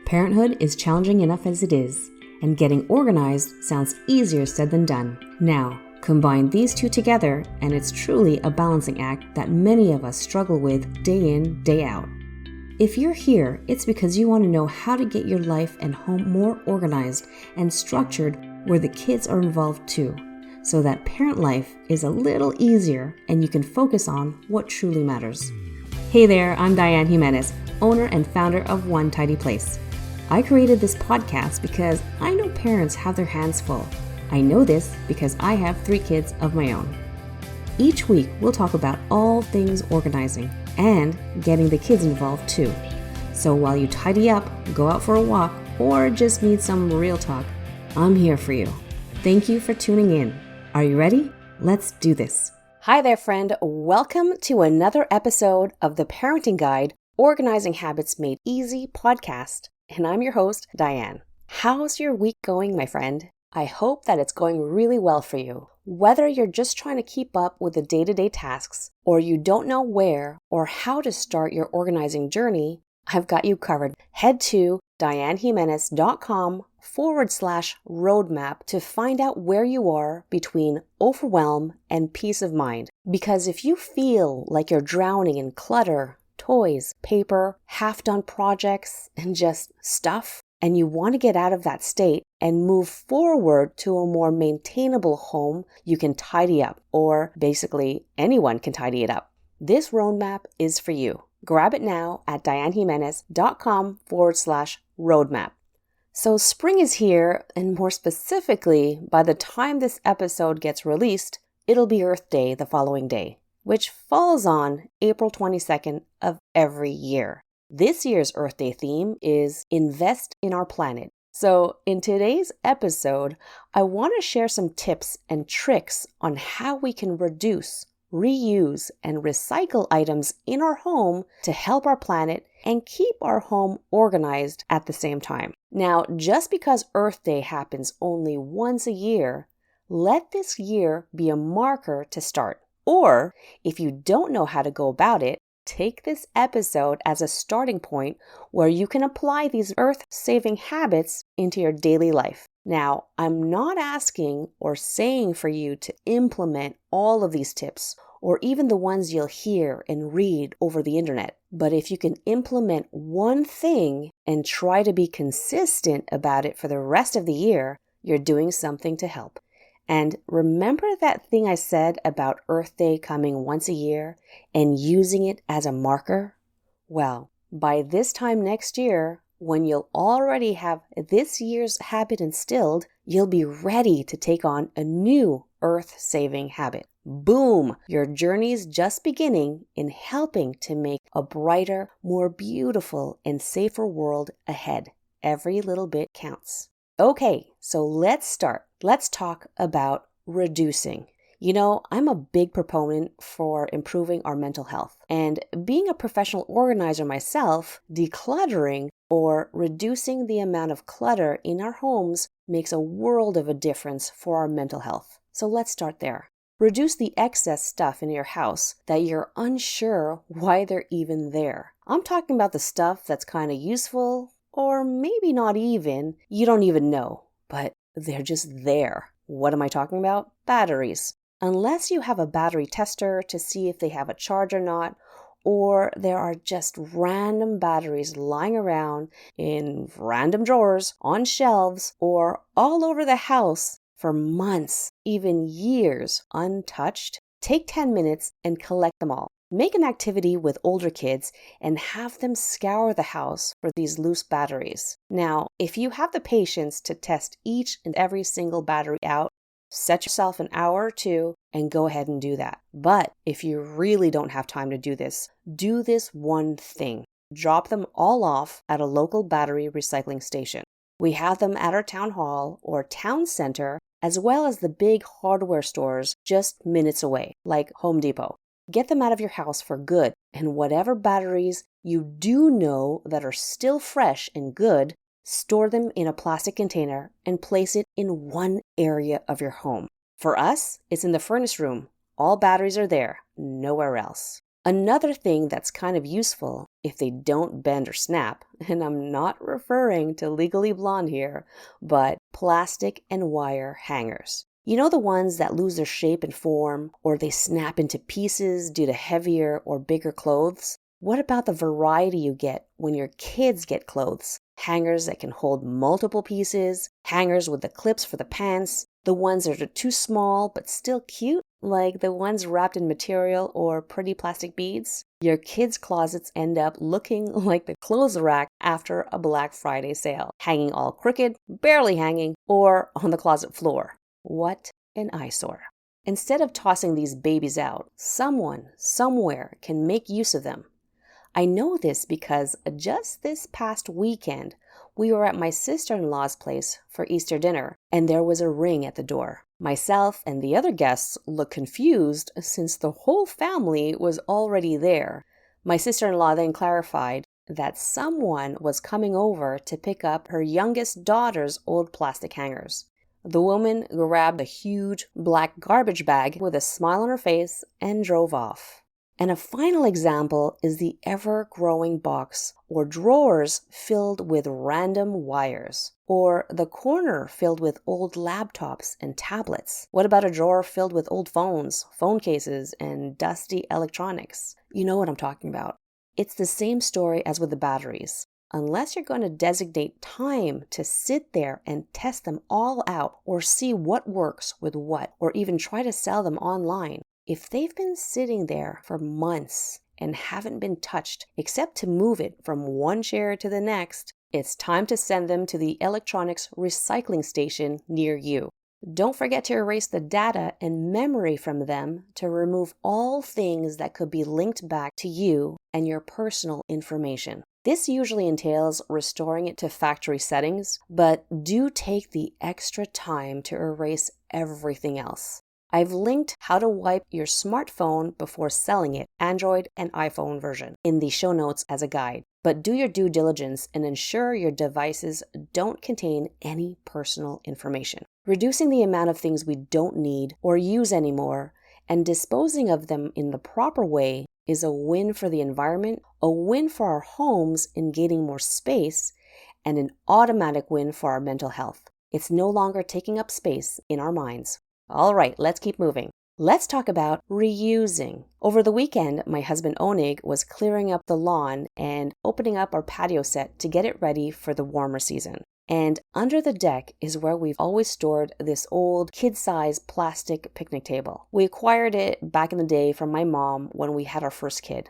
Parenthood is challenging enough as it is, and getting organized sounds easier said than done. Now, combine these two together, and it's truly a balancing act that many of us struggle with day in, day out. If you're here, it's because you want to know how to get your life and home more organized and structured where the kids are involved too, so that parent life is a little easier and you can focus on what truly matters. Hey there, I'm Diane Jimenez, owner and founder of One Tidy Place. I created this podcast because I know parents have their hands full. I know this because I have 3 kids of my own. Each week, we'll talk about all things organizing and getting the kids involved too. So while you tidy up, go out for a walk, or just need some real talk, I'm here for you. Thank you for tuning in. Are you ready? Let's do this. Hi there, friend. Welcome to another episode of the Parenting Guide, Organizing Habits Made Easy podcast. And I'm your host, Diane. How's your week going, my friend? I hope that it's going really well for you. Whether you're just trying to keep up with the day-to-day tasks, or you don't know where or how to start your organizing journey, I've got you covered. Head to dianejimenez.com/roadmap to find out where you are between overwhelm and peace of mind. Because if you feel like you're drowning in clutter, toys, paper, half-done projects, and just stuff, and you want to get out of that state and move forward to a more maintainable home, you can tidy up, or basically anyone can tidy it up. This roadmap is for you. Grab it now at dianejimenez.com/roadmap. So spring is here, and more specifically, by the time this episode gets released, it'll be Earth Day the following day, which falls on April 22nd of every year. This year's Earth Day theme is Invest in Our Planet. So in today's episode, I want to share some tips and tricks on how we can reduce, reuse, and recycle items in our home to help our planet and keep our home organized at the same time. Now, just because Earth Day happens only once a year, let this year be a marker to start. Or, if you don't know how to go about it, take this episode as a starting point where you can apply these earth-saving habits into your daily life. Now, I'm not asking or saying for you to implement all of these tips, or even the ones you'll hear and read over the internet. But if you can implement one thing and try to be consistent about it for the rest of the year, you're doing something to help. And remember that thing I said about Earth Day coming once a year and using it as a marker? Well, by this time next year, when you'll already have this year's habit instilled, you'll be ready to take on a new earth-saving habit. Boom! Your journey's just beginning in helping to make a brighter, more beautiful, and safer world ahead. Every little bit counts. Okay, so let's start. Let's talk about reducing. You know, I'm a big proponent for improving our mental health. And being a professional organizer myself, decluttering or reducing the amount of clutter in our homes makes a world of a difference for our mental health. So let's start there. Reduce the excess stuff in your house that you're unsure why they're even there. I'm talking about the stuff that's kind of useful, or maybe not even, you don't even know, but they're just there. What am I talking about? Batteries. Unless you have a battery tester to see if they have a charge or not, or there are just random batteries lying around in random drawers, on shelves, or all over the house for months, even years untouched, take 10 minutes and collect them all. Make an activity with older kids and have them scour the house for these loose batteries. Now, if you have the patience to test each and every single battery out, set yourself an hour or two and go ahead and do that. But if you really don't have time to do this one thing. Drop them all off at a local battery recycling station. We have them at our town hall or town center, as well as the big hardware stores just minutes away, like Home Depot. Get them out of your house for good, and whatever batteries you do know that are still fresh and good, store them in a plastic container and place it in one area of your home. For us, it's in the furnace room. All batteries are there, nowhere else. Another thing that's kind of useful if they don't bend or snap, and I'm not referring to Legally Blonde here, but plastic and wire hangers. You know, the ones that lose their shape and form, or they snap into pieces due to heavier or bigger clothes? What about the variety you get when your kids get clothes? Hangers that can hold multiple pieces, hangers with the clips for the pants, the ones that are too small but still cute, like the ones wrapped in material or pretty plastic beads. Your kids' closets end up looking like the clothes rack after a Black Friday sale, hanging all crooked, barely hanging, or on the closet floor. What an eyesore. Instead of tossing these babies out, someone, somewhere can make use of them. I know this because just this past weekend, we were at my sister-in-law's place for Easter dinner, and there was a ring at the door. Myself and the other guests looked confused since the whole family was already there. My sister-in-law then clarified that someone was coming over to pick up her youngest daughter's old plastic hangers. The woman grabbed a huge black garbage bag with a smile on her face and drove off. And a final example is the ever-growing box or drawers filled with random wires, or the corner filled with old laptops and tablets. What about a drawer filled with old phones, phone cases, and dusty electronics? You know what I'm talking about. It's the same story as with the batteries. Unless you're going to designate time to sit there and test them all out or see what works with what, or even try to sell them online, if they've been sitting there for months and haven't been touched except to move it from one chair to the next, it's time to send them to the electronics recycling station near you. Don't forget to erase the data and memory from them to remove all things that could be linked back to you and your personal information. This usually entails restoring it to factory settings, but do take the extra time to erase everything else. I've linked how to wipe your smartphone before selling it, Android and iPhone version, in the show notes as a guide. But do your due diligence and ensure your devices don't contain any personal information. Reducing the amount of things we don't need or use anymore and disposing of them in the proper way is a win for the environment, a win for our homes in gaining more space, and an automatic win for our mental health. It's no longer taking up space in our minds. All right, let's keep moving. Let's talk about reusing. Over the weekend, my husband Onig was clearing up the lawn and opening up our patio set to get it ready for the warmer season. And under the deck is where we've always stored this old kid-sized plastic picnic table. We acquired it back in the day from my mom when we had our first kid.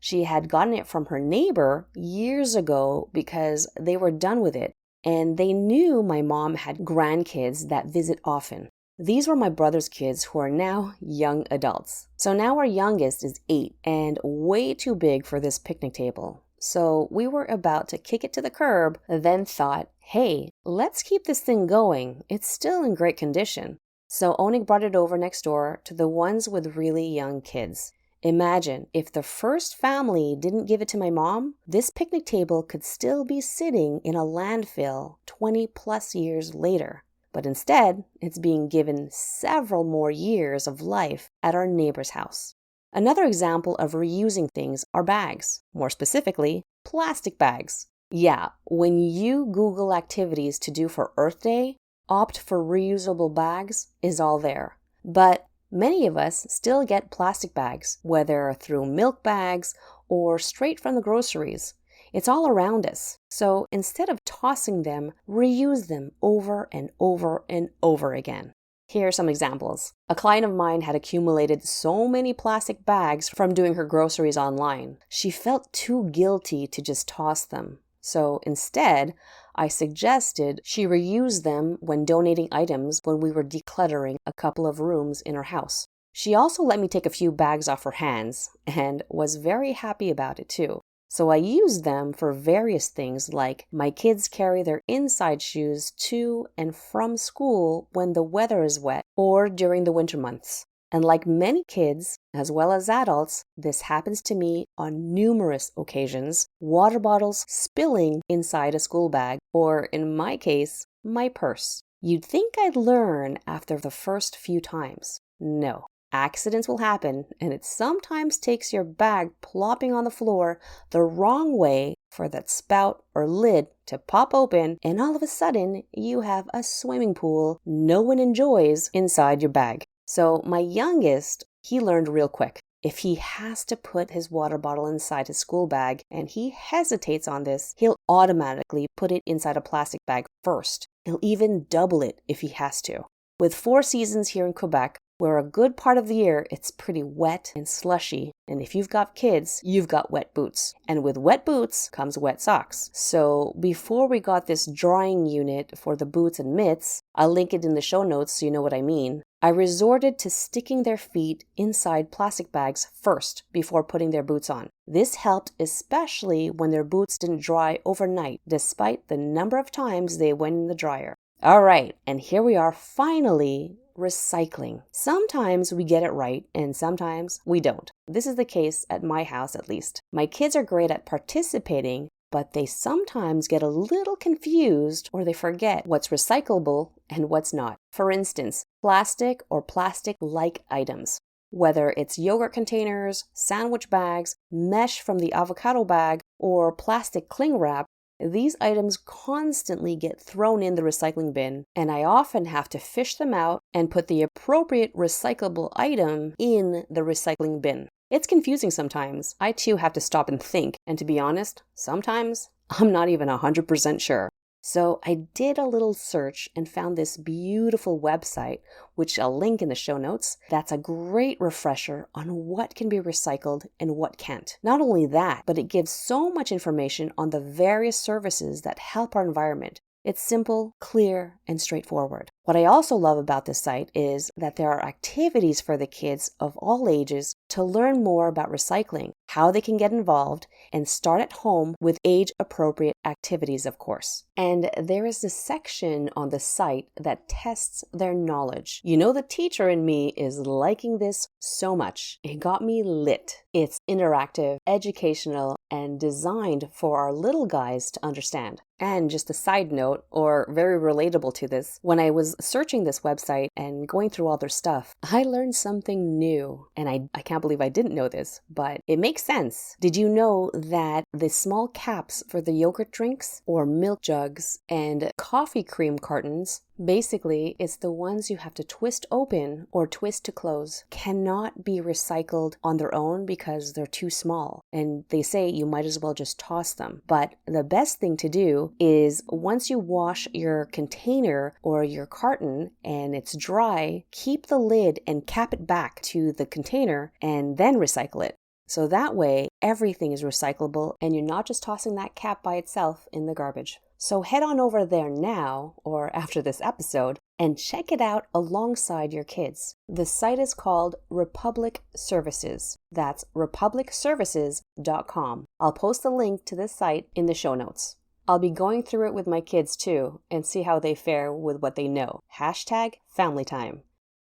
She had gotten it from her neighbor years ago because they were done with it, and they knew my mom had grandkids that visit often. These were my brother's kids who are now young adults. So now our youngest is 8 and way too big for this picnic table. So we were about to kick it to the curb, then thought, hey, let's keep this thing going. It's still in great condition. So Onig brought it over next door to the ones with really young kids. Imagine if the first family didn't give it to my mom, this picnic table could still be sitting in a landfill 20 plus years later. But instead, it's being given several more years of life at our neighbor's house. Another example of reusing things are bags, more specifically, plastic bags. Yeah, when you Google activities to do for Earth Day, opt for reusable bags is all there. But many of us still get plastic bags, whether through milk bags or straight from the groceries. It's all around us. So instead of tossing them, reuse them over and over and over again. Here are some examples. A client of mine had accumulated so many plastic bags from doing her groceries online. She felt too guilty to just toss them. So instead, I suggested she reuse them when donating items when we were decluttering a couple of rooms in her house. She also let me take a few bags off her hands and was very happy about it too. So I use them for various things like my kids carry their inside shoes to and from school when the weather is wet or during the winter months. And like many kids, as well as adults, this happens to me on numerous occasions, water bottles spilling inside a school bag, or in my case, my purse. You'd think I'd learn after the first few times. No. accidents will happen, and it sometimes takes your bag plopping on the floor the wrong way for that spout or lid to pop open, and all of a sudden you have a swimming pool no one enjoys inside your bag. So my youngest, he learned real quick. If he has to put his water bottle inside his school bag and he hesitates on this, he'll automatically put it inside a plastic bag first. He'll even double it if he has to. With 4 seasons here in Quebec, where a good part of the year it's pretty wet and slushy, and if you've got kids, you've got wet boots. And with wet boots comes wet socks. So before we got this drying unit for the boots and mitts, I'll link it in the show notes so you know what I mean, I resorted to sticking their feet inside plastic bags first before putting their boots on. This helped especially when their boots didn't dry overnight, despite the number of times they went in the dryer. All right, and here we are finally recycling. Sometimes we get it right and sometimes we don't. This is the case at my house at least. My kids are great at participating, but they sometimes get a little confused or they forget what's recyclable and what's not. For instance, plastic or plastic-like items. Whether it's yogurt containers, sandwich bags, mesh from the avocado bag, or plastic cling wrap, these items constantly get thrown in the recycling bin, and I often have to fish them out and put the appropriate recyclable item in the recycling bin. It's confusing sometimes. I too have to stop and think, and to be honest, sometimes I'm not even 100% sure. So I did a little search and found this beautiful website, which I'll link in the show notes, that's a great refresher on what can be recycled and what can't. Not only that, but it gives so much information on the various services that help our environment. It's simple, clear, and straightforward. What I also love about this site is that there are activities for the kids of all ages to learn more about recycling, how they can get involved, and start at home with age-appropriate activities, of course. And there is a section on the site that tests their knowledge. You know, the teacher in me is liking this so much. It got me lit. It's interactive, educational, and designed for our little guys to understand. And just a side note, or very relatable to this, when I was searching this website and going through all their stuff, I learned something new. And I can't believe I didn't know this, but it makes sense. Did you know that the small caps for the yogurt drinks or milk jugs and coffee cream cartons, basically, it's the ones you have to twist open or twist to close, cannot be recycled on their own because they're too small. And they say you might as well just toss them. But the best thing to do is once you wash your container or your carton and it's dry, keep the lid and cap it back to the container and then recycle it. So that way, everything is recyclable and you're not just tossing that cap by itself in the garbage. So head on over there now, or after this episode, and check it out alongside your kids. The site is called Republic Services. That's republicservices.com. I'll post a link to this site in the show notes. I'll be going through it with my kids too, and see how they fare with what they know. #FamilyTime.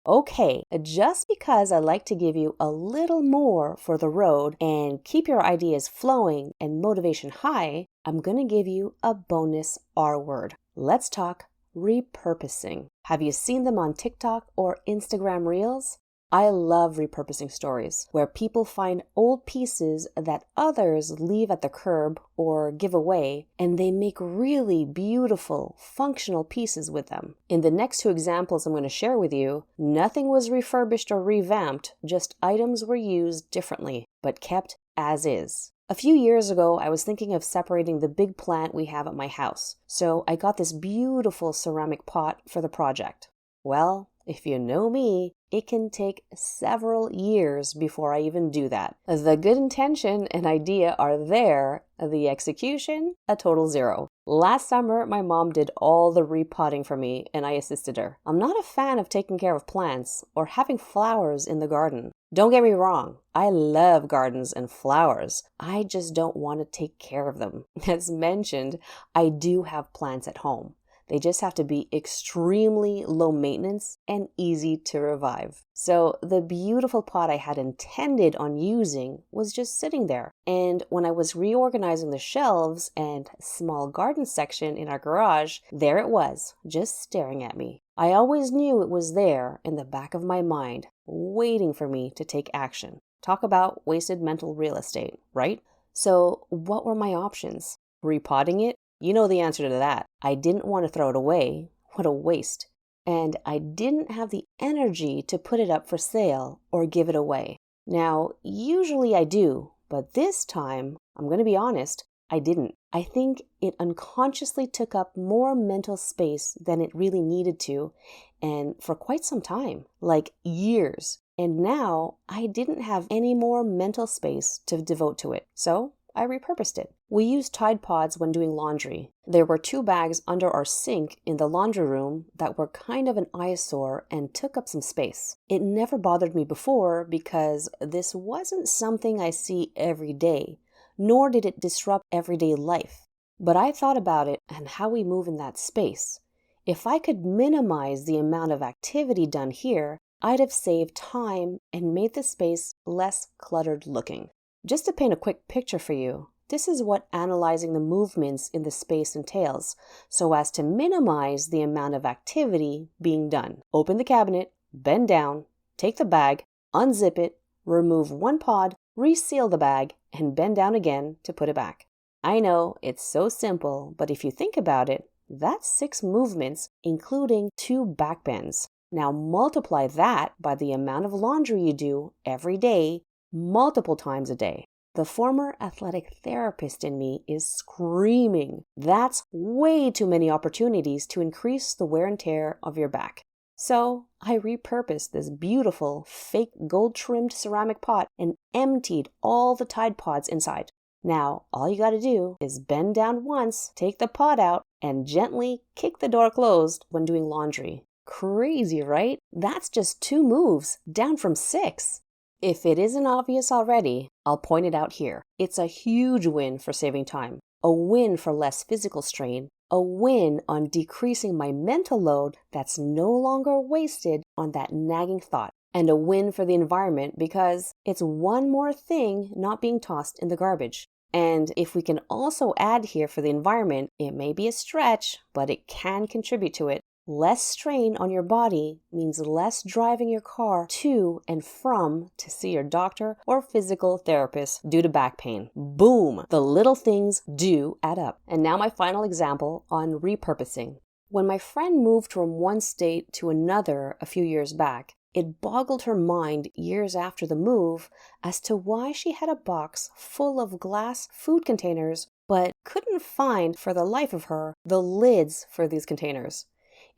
Okay, just because I like to give you a little more for the road and keep your ideas flowing and motivation high, I'm going to give you a bonus R word. Let's talk repurposing. Have you seen them on TikTok or Instagram Reels? I love repurposing stories where people find old pieces that others leave at the curb or give away, and they make really beautiful, functional pieces with them. In the next 2 examples I'm going to share with you, nothing was refurbished or revamped, just items were used differently, but kept as is. A few years ago, I was thinking of separating the big plant we have at my house, so I got this beautiful ceramic pot for the project. Well, if you know me, it can take several years before I even do that. The good intention and idea are there, the execution, a total zero. Last summer, my mom did all the repotting for me and I assisted her. I'm not a fan of taking care of plants or having flowers in the garden. Don't get me wrong, I love gardens and flowers. I just don't want to take care of them. As mentioned, I do have plants at home. They just have to be extremely low maintenance and easy to revive. So the beautiful pot I had intended on using was just sitting there. And when I was reorganizing the shelves and small garden section in our garage, there it was, just staring at me. I always knew it was there in the back of my mind, waiting for me to take action. Talk about wasted mental real estate, right? So what were my options? Repotting it? You know the answer to that. I didn't want to throw it away. What a waste. And I didn't have the energy to put it up for sale or give it away. Now, usually I do, but this time, I'm going to be honest, I didn't. I think it unconsciously took up more mental space than it really needed to, and for quite some time, like years. And now I didn't have any more mental space to devote to it, so I repurposed it. We used Tide Pods when doing laundry. There were 2 bags under our sink in the laundry room that were kind of an eyesore and took up some space. It never bothered me before because this wasn't something I see every day, nor did it disrupt everyday life. But I thought about it and how we move in that space. If I could minimize the amount of activity done here, I'd have saved time and made the space less cluttered looking. Just to paint a quick picture for you, this is what analyzing the movements in the space entails, so as to minimize the amount of activity being done. Open the cabinet, bend down, take the bag, unzip it, remove 1 pod, reseal the bag, and bend down again to put it back. I know, it's so simple, but if you think about it, that's 6 movements, including 2 back bends. Now multiply that by the amount of laundry you do every day, multiple times a day. The former athletic therapist in me is screaming. That's way too many opportunities to increase the wear and tear of your back. So I repurposed this beautiful fake gold-trimmed ceramic pot and emptied all the Tide Pods inside. Now, all you gotta do is bend down once, take the pot out, and gently kick the door closed when doing laundry. Crazy, right? That's just 2 moves, down from 6. If it isn't obvious already, I'll point it out here. It's a huge win for saving time, a win for less physical strain, a win on decreasing my mental load that's no longer wasted on that nagging thought, and a win for the environment because it's one more thing not being tossed in the garbage. And if we can also add here for the environment, it may be a stretch, but it can contribute to it. Less strain on your body means less driving your car to and from to see your doctor or physical therapist due to back pain. Boom! The little things do add up. And now my final example on repurposing. When my friend moved from one state to another a few years back, it boggled her mind years after the move as to why she had a box full of glass food containers but couldn't find for the life of her the lids for these containers.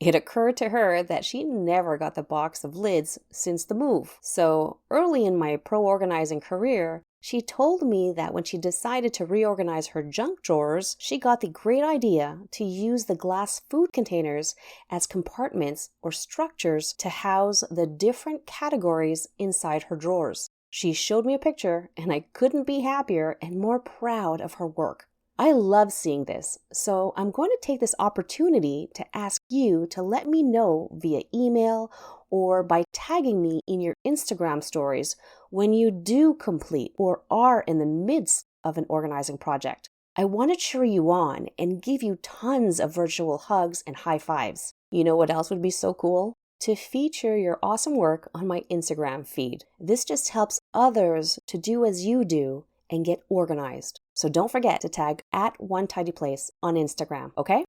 It occurred to her that she never got the box of lids since the move. So early in my pro-organizing career, she told me that when she decided to reorganize her junk drawers, she got the great idea to use the glass food containers as compartments or structures to house the different categories inside her drawers. She showed me a picture, and I couldn't be happier and more proud of her work. I love seeing this, so I'm going to take this opportunity to ask you to let me know via email or by tagging me in your Instagram stories when you do complete or are in the midst of an organizing project. I want to cheer you on and give you tons of virtual hugs and high fives. You know what else would be so cool? To feature your awesome work on my Instagram feed. This just helps others to do as you do and get organized. So don't forget to tag @OneTidyPlace on Instagram, okay?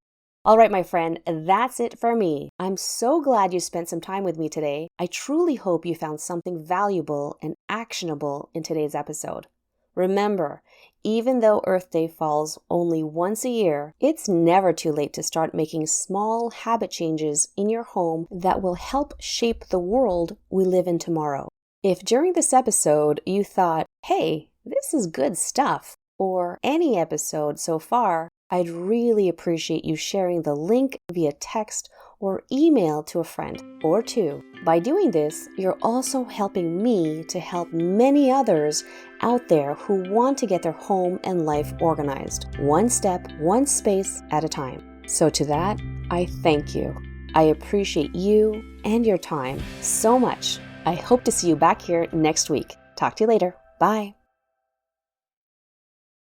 All right, my friend, that's it for me. I'm so glad you spent some time with me today. I truly hope you found something valuable and actionable in today's episode. Remember, even though Earth Day falls only once a year, it's never too late to start making small habit changes in your home that will help shape the world we live in tomorrow. If during this episode you thought, hey, this is good stuff, or any episode so far, I'd really appreciate you sharing the link via text or email to a friend or two. By doing this, you're also helping me to help many others out there who want to get their home and life organized, one step, one space at a time. So to that, I thank you. I appreciate you and your time so much. I hope to see you back here next week. Talk to you later. Bye.